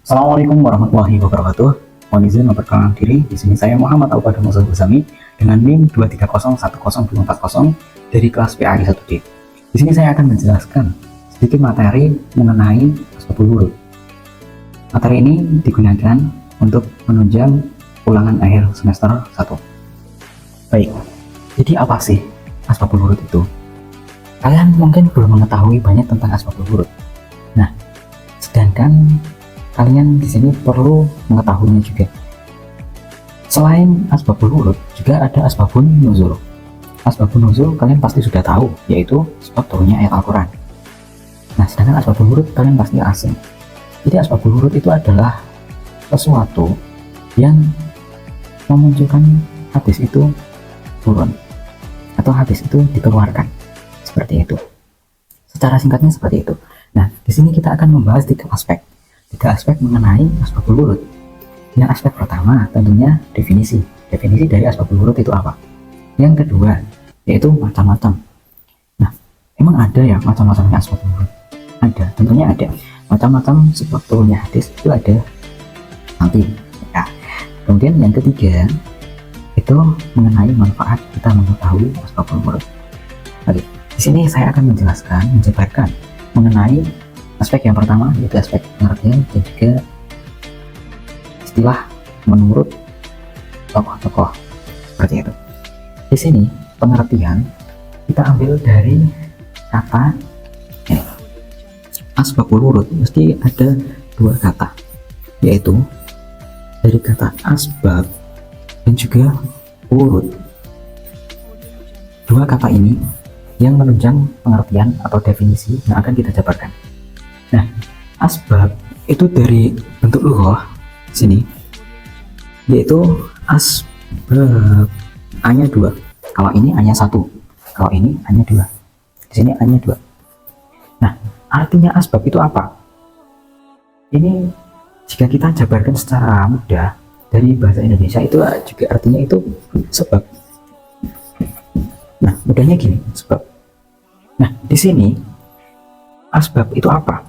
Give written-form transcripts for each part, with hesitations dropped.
Assalamualaikum warahmatullahi wabarakatuh. Mohon izin memperkenalkan diri. Di sini saya Muhammad Aupada Musa Bersami dengan NIM 230100240 dari kelas PAI 1D. Di sini saya akan menjelaskan sedikit materi mengenai asbabul wurud. Materi ini digunakan untuk menunjang ulangan akhir semester 1. Baik, jadi apa sih asbabul wurud itu? Kalian mungkin belum mengetahui banyak tentang asbabul wurud. Nah, sedangkan kalian di sini perlu mengetahuinya juga. Selain asbabul wurud, juga ada asbabun nuzul. Asbabun nuzul kalian pasti sudah tahu, yaitu sebab turunnya ayat Al-Quran. Nah, sedangkan asbabul wurud kalian pasti asing. Jadi asbabul wurud itu adalah sesuatu yang memunculkan hadis itu turun, atau hadis itu dikeluarkan. Seperti itu. Secara singkatnya seperti itu. Nah, di sini kita akan membahas tiga aspek mengenai asbabul wurud. Yang aspek pertama tentunya definisi dari asbabul wurud itu apa. Yang kedua yaitu macam-macam. Nah, emang ada ya macam-macamnya asbabul wurud? Ada, tentunya ada. Macam-macam sebab turunnya hadis itu ada nanti ya. Kemudian yang ketiga itu mengenai manfaat kita mengetahui asbabul wurud. Oke, di sini saya akan menjabarkan mengenai aspek yang pertama, yaitu aspek pengertian dan juga istilah menurut tokoh-tokoh seperti itu. Di sini pengertian kita ambil dari kata ini. Asbabul wurud mesti ada dua kata, yaitu dari kata asbab dan juga wurud. Dua kata ini yang menunjang pengertian atau definisi yang akan kita jabarkan. Nah, asbab itu dari bentuk lughah sini, yaitu asbab A-nya 2. Kalau ini A-nya 1, kalau ini A-nya 2. Di sini A-nya 2. Nah, artinya asbab itu apa? Ini jika kita jabarkan secara mudah dari bahasa Indonesia itu juga artinya itu sebab. Nah, mudahnya gini, sebab. Nah, di sini asbab itu apa?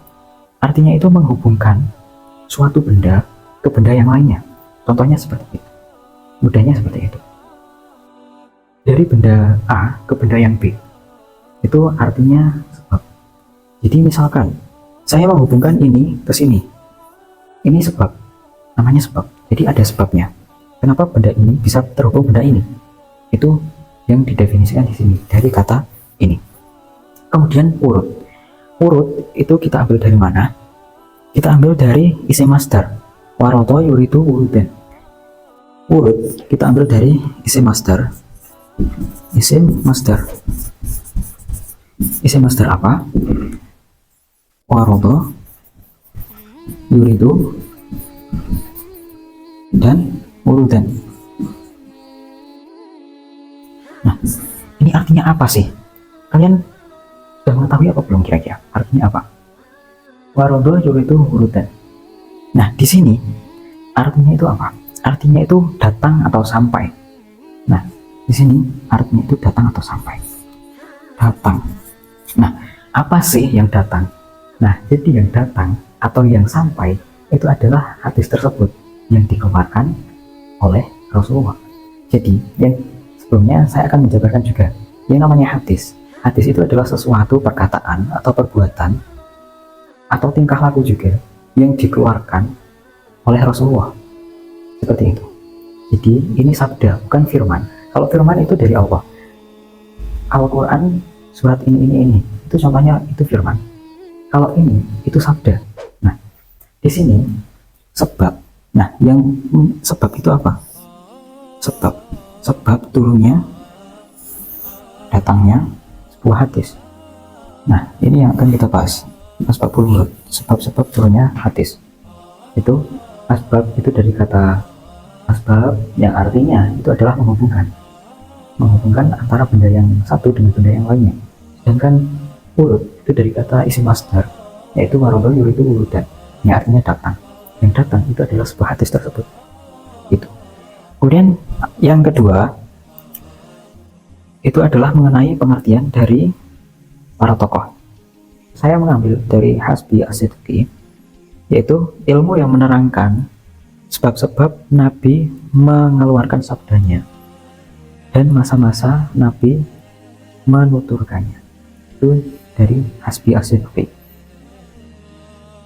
Artinya itu menghubungkan suatu benda ke benda yang lainnya. Contohnya seperti itu. Mudahnya seperti itu. Dari benda A ke benda yang B. Itu artinya sebab. Jadi misalkan saya menghubungkan ini ke sini. Ini sebab. Namanya sebab. Jadi ada sebabnya. Kenapa benda ini bisa terhubung benda ini? Itu yang didefinisikan di sini dari kata ini. Kemudian urut. Urut itu kita ambil dari mana? Kita ambil dari isim masdar. Warodo yuridu urudan. Urut kita ambil dari isim masdar. Isim masdar. Isim masdar apa? Warodo yuridu dan urudan. Nah, ini artinya apa sih? Kalian sudah mengetahui apa belum kira-kira? Artinya apa? Warodo yuridu urudan. Nah, di sini artinya itu apa? Artinya itu datang atau sampai. Nah, di sini artinya itu datang atau sampai. Datang. Nah, apa sih yang datang? Nah, jadi yang datang atau yang sampai itu adalah hadis tersebut yang dikeluarkan oleh Rasulullah. Jadi, yang sebelumnya saya akan menjabarkan juga yang namanya hadis. Hadis itu adalah sesuatu perkataan atau perbuatan atau tingkah laku juga yang dikeluarkan oleh Rasulullah. Seperti itu. Jadi ini sabda, bukan firman. Kalau firman itu dari Allah. Al-Quran surat ini. Itu contohnya itu firman. Kalau ini itu sabda. Nah, di sini sebab. Nah, yang sebab itu apa? Sebab turunnya, datangnya sebuah hadis. Nah, ini yang akan kita bahas. Asbabul wurud, sebab-sebab turunnya hadis. Itu asbab itu dari kata asbab yang artinya itu adalah menghubungkan antara benda yang satu dengan benda yang lainnya. Sedangkan wurud itu dari kata isim masdar, yaitu warodo yuridu wurudan, yang artinya datang. Yang datang itu adalah sebuah hadis tersebut. Itu. Kemudian yang kedua itu adalah mengenai pengertian dari para tokoh. Saya mengambil dari Hasbi As-Siddiqi yaitu ilmu yang menerangkan sebab-sebab Nabi mengeluarkan sabdanya dan masa-masa Nabi menuturkannya. Itu dari Hasbi Asy-Syafi'i.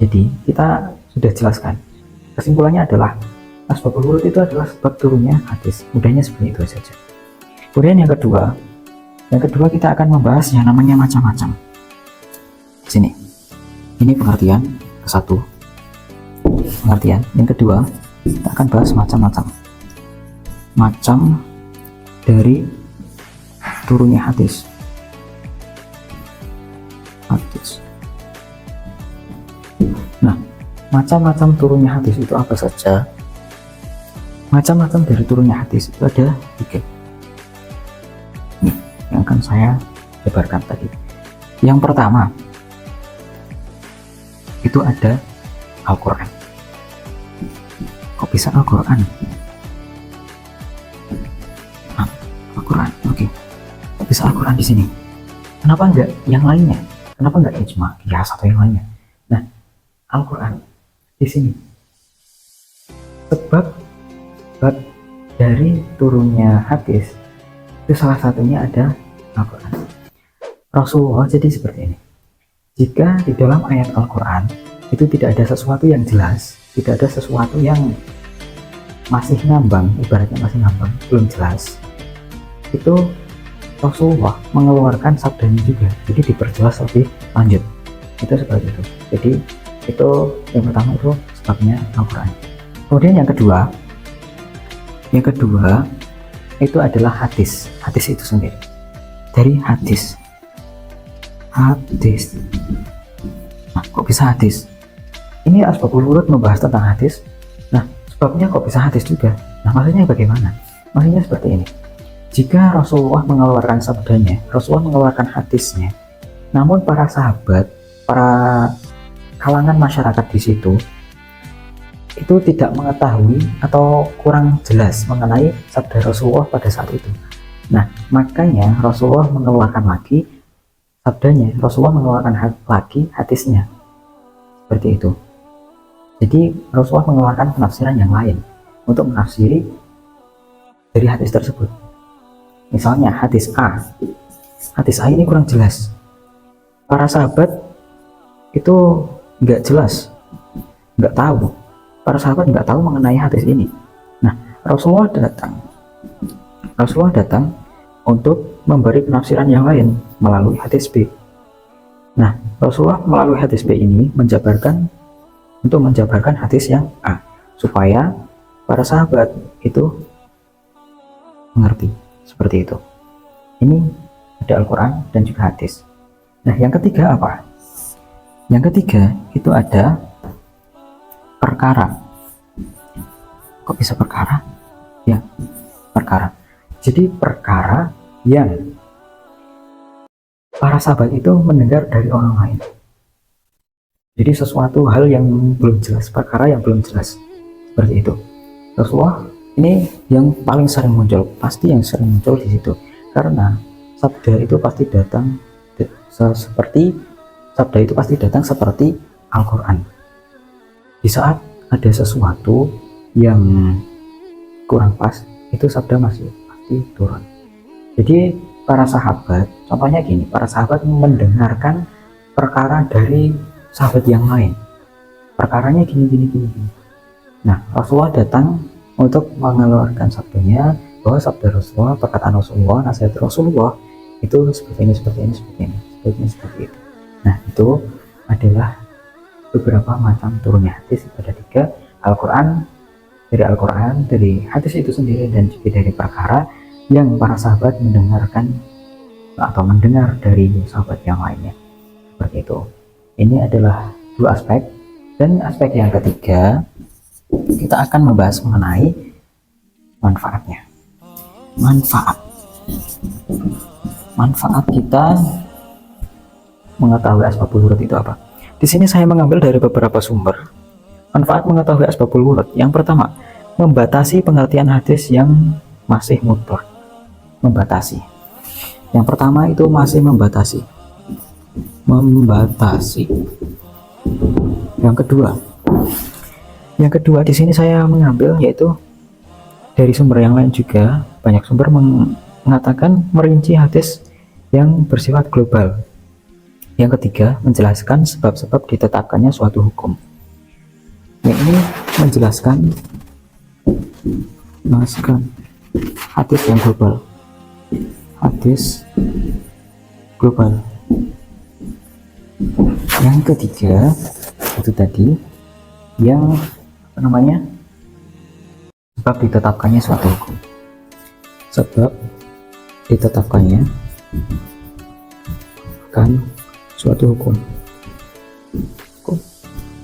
Jadi kita sudah jelaskan, kesimpulannya adalah asbabul wurud itu adalah sebab turunnya hadis. Mudahnya seperti itu saja. Kemudian yang kedua kita akan membahas yang namanya macam-macam. Sini, ini pengertian ke satu. Pengertian yang kedua, kita akan bahas macam-macam. Macam dari turunnya hadis. Nah, macam-macam turunnya hadis itu apa saja? Macam-macam dari turunnya hadis itu ada 3. Nih, yang akan saya jabarkan tadi. Yang pertama, itu ada Al-Quran. Kok bisa Al-Quran? Al-Quran, oke. Kok bisa Al-Quran di sini? Kenapa enggak yang lainnya? Kenapa enggak ijma, qiyas atau yang lainnya? Nah, Al-Quran di sini. Sebab dari turunnya hadis itu salah satunya ada Al-Quran. Rasulullah jadi seperti ini. Jika di dalam ayat Al-Quran itu tidak ada sesuatu yang jelas, tidak ada sesuatu yang masih ngambang, ibaratnya masih ngambang, belum jelas, itu Rasulullah mengeluarkan sabdanya juga, jadi diperjelas lebih lanjut. Itu seperti itu. Jadi itu yang pertama, itu sebabnya Al-Quran. Kemudian yang kedua itu adalah hadis itu sendiri. Dari hadis. Nah, kok bisa hadis? Ini asbabul wurud membahas tentang hadis. Nah, sebabnya kok bisa hadis juga? Nah, maksudnya bagaimana? Maksudnya seperti ini. Jika Rasulullah mengeluarkan sabdanya, Rasulullah mengeluarkan hadisnya, namun para sahabat, para kalangan masyarakat di situ itu tidak mengetahui atau kurang jelas mengenai sabda Rasulullah pada saat itu. Nah, makanya Rasulullah mengeluarkan lagi sabdanya, Rasulullah mengeluarkan lagi hadisnya. Seperti itu. Jadi Rasulullah mengeluarkan penafsiran yang lain untuk menafsiri dari hadis tersebut. Misalnya hadis A ini kurang jelas. Para sahabat itu nggak jelas, nggak tahu. Para sahabat nggak tahu mengenai hadis ini. Nah, Rasulullah datang untuk memberi penafsiran yang lain melalui hadis B. Nah, Rasulullah melalui hadis B ini menjabarkan hadis yang A, supaya para sahabat itu mengerti. Seperti itu. Ini ada Al-Quran dan juga hadis. Nah, yang ketiga apa? Yang ketiga itu ada perkara. Kok bisa perkara? Ya, perkara. Jadi perkara yang para sahabat itu mendengar dari orang lain. Jadi sesuatu hal yang belum jelas, perkara yang belum jelas. Seperti itu. Rasulullah ini yang paling sering muncul, pasti yang sering muncul di situ. Karena sabda itu pasti datang seperti Al-Quran. Di saat ada sesuatu yang kurang pas, itu sabda masih pasti turun. Jadi para sahabat, contohnya gini, para sahabat mendengarkan perkara dari sahabat yang lain. Perkaranya gini. Nah, Rasulullah datang untuk mengeluarkan sabdanya, bahwa sabda Rasulullah, perkataan Rasulullah, nasihat Rasulullah itu seperti ini. Itu. Nah, itu adalah beberapa macam turunnya hadis. Ada 3, Al-Quran, dari hadis itu sendiri, dan juga dari perkara yang para sahabat mendengar dari sahabat yang lainnya. Seperti itu. Ini adalah 2 aspek. Dan aspek yang ketiga, kita akan membahas mengenai manfaatnya. Manfaat kita mengetahui asbabul wurud itu apa? Di sini saya mengambil dari beberapa sumber. Manfaat mengetahui asbabul wurud. Yang pertama, membatasi pengertian hadis yang masih mutlak. Membatasi. Yang pertama itu masih membatasi. Yang kedua, Yang kedua di sini saya mengambil yaitu dari sumber yang lain juga, banyak sumber mengatakan merinci hadis yang bersifat global. Yang ketiga, menjelaskan sebab-sebab ditetapkannya suatu hukum. Yang ini menjelaskan hadis yang global. Hadis global. Yang ketiga itu tadi yang sebab ditetapkannya suatu hukum. Sebab ditetapkannya kan suatu hukum.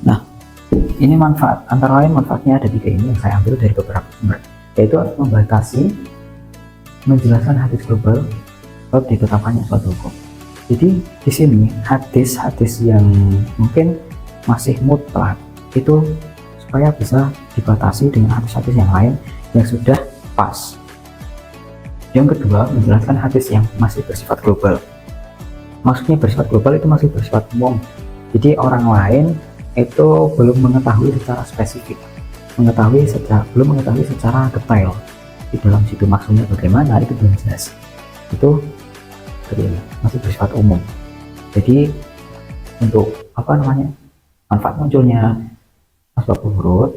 Nah, ini manfaat, antara lain manfaatnya ada 3 ini yang saya ambil dari beberapa sumber, yaitu membatasi, menjelaskan hadis global, sebab ditetapkannya suatu hukum. Jadi di sini hadis-hadis yang mungkin masih mutlak itu supaya bisa dibatasi dengan hadis-hadis yang lain yang sudah pas. Yang kedua, menjelaskan hadis yang masih bersifat global. Maksudnya bersifat global itu masih bersifat umum. Jadi orang lain itu belum mengetahui secara spesifik, belum mengetahui secara detail di dalam situ maksudnya bagaimana, itu belum jelas. Itu masih bersifat umum. Jadi untuk manfaat munculnya asbab urut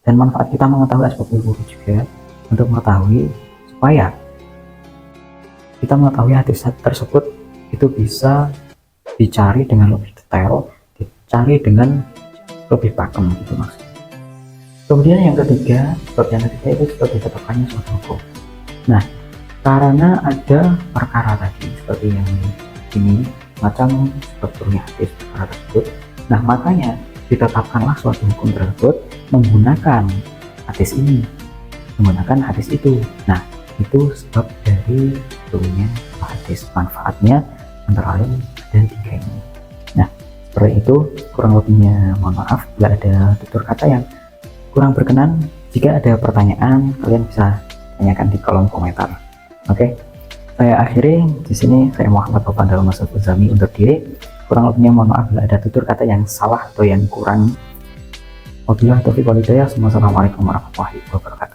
dan manfaat kita mengetahui asbab urut juga untuk mengetahui supaya kita mengetahui hadis tersebut itu bisa dicari dengan lebih detail, dicari dengan lebih pakem gitu maksudnya. Kemudian yang ketiga itu sebab ditetapkannya suatu hukum. Nah, karena ada perkara tadi seperti yang ini macam sebab turunnya hadis perkara tersebut, nah makanya ditetapkanlah suatu hukum tersebut menggunakan hadis ini, menggunakan hadis itu. Nah, itu sebab dari turunnya hadis. Manfaatnya antara lain ada 3 ini. Nah, seperti itu kurang lebihnya. Mohon maaf bila ada tutur kata yang kurang berkenan. Jika ada pertanyaan, kalian bisa tanyakan di kolom komentar. Oke, saya akhiri di sini. Saya Muhammad Popandal Masud Uzami undur diri. Kurang lebihnya mohon maaf bila ada tutur kata yang salah atau yang kurang. Wabillahi taufiq wal hidayah. Wassalamualaikum warahmatullahi wabarakatuh.